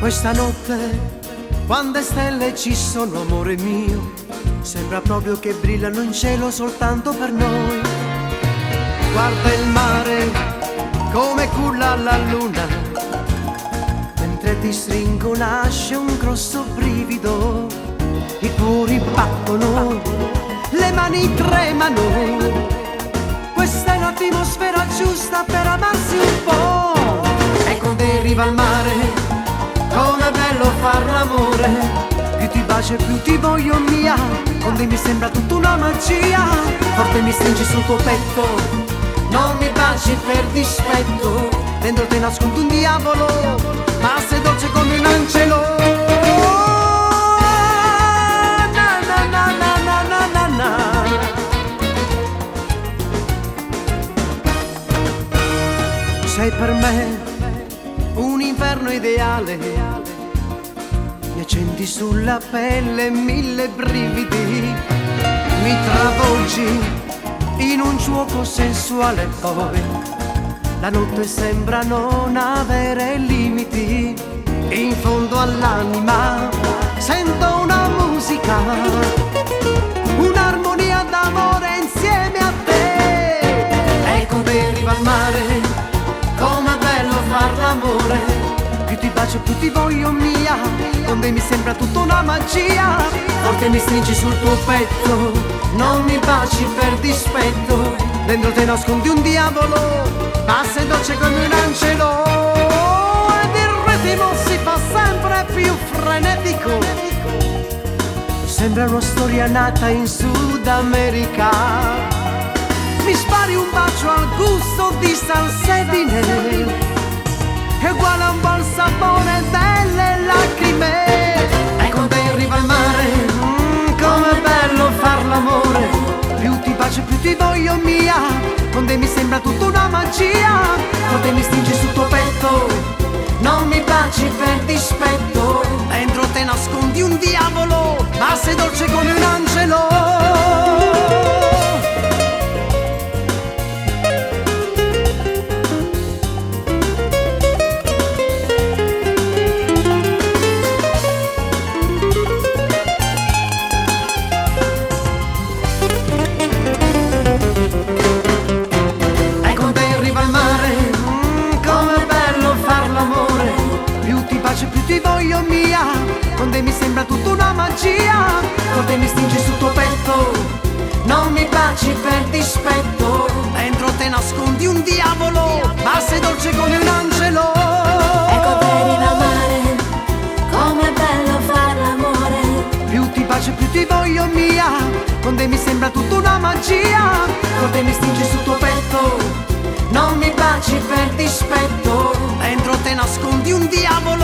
Questa notte, quante stelle ci sono, amore mio, sembra proprio che brillano in cielo soltanto per noi. Guarda il mare come culla la luna, mentre ti stringo nasce un grosso brivido. I cuori battono, le mani tremano, questa è l'atmosfera giusta per amarsi un po'. E quando arriva al mare, com'è bello far l'amore, più ti bacio e più ti voglio mia, con te mi sembra tutta una magia. Forte mi stringi sul tuo petto, non mi baci per dispetto, dentro te nascondo un diavolo, ma sei dolce come un angelo. Na na na na na na na na. Sei per me un inverno ideale, mi accendi sulla pelle mille brividi, mi travolgi in un gioco sensuale, poi la notte sembra non avere limiti. In fondo all'anima sento una musica, un'armonia d'amore insieme a te. E con te arriva al mare, com'è bello far l'amore, più ti bacio più ti voglio mia, con te mi sembra tutta una magia. Forte mi stringi sul tuo petto, non mi baci per dispetto, dentro te nascondi un diavolo, ma sei dolce come un angelo. Ed il ritmo si fa sempre più frenetico, sembra una storia nata in Sud America. Mi spari un bacio al gusto di salsedine, è uguale a un buon sapore delle lacrime. E quando arriva il mare, com'è bello far l'amore, più ti bacio più ti voglio mia, con te mi sembra tutta una magia. Con te mi stringi sul tuo petto, non mi baci per dispetto, dentro te nascondi un diavolo, ma sei dolce come un angelo. Più ti voglio mia, con te mi sembra tutta una magia. Con te mi stringi sul tuo petto, non mi baci per dispetto, dentro te nascondi un diavolo, ma sei dolce come un angelo. Ecco te arriva al mare, com'è bello far l'amore, più ti bacio più ti voglio mia, con te mi sembra tutta una magia. Con te mi stringi sul tuo petto, non mi baci per dispetto, dentro te nascondi un diavolo,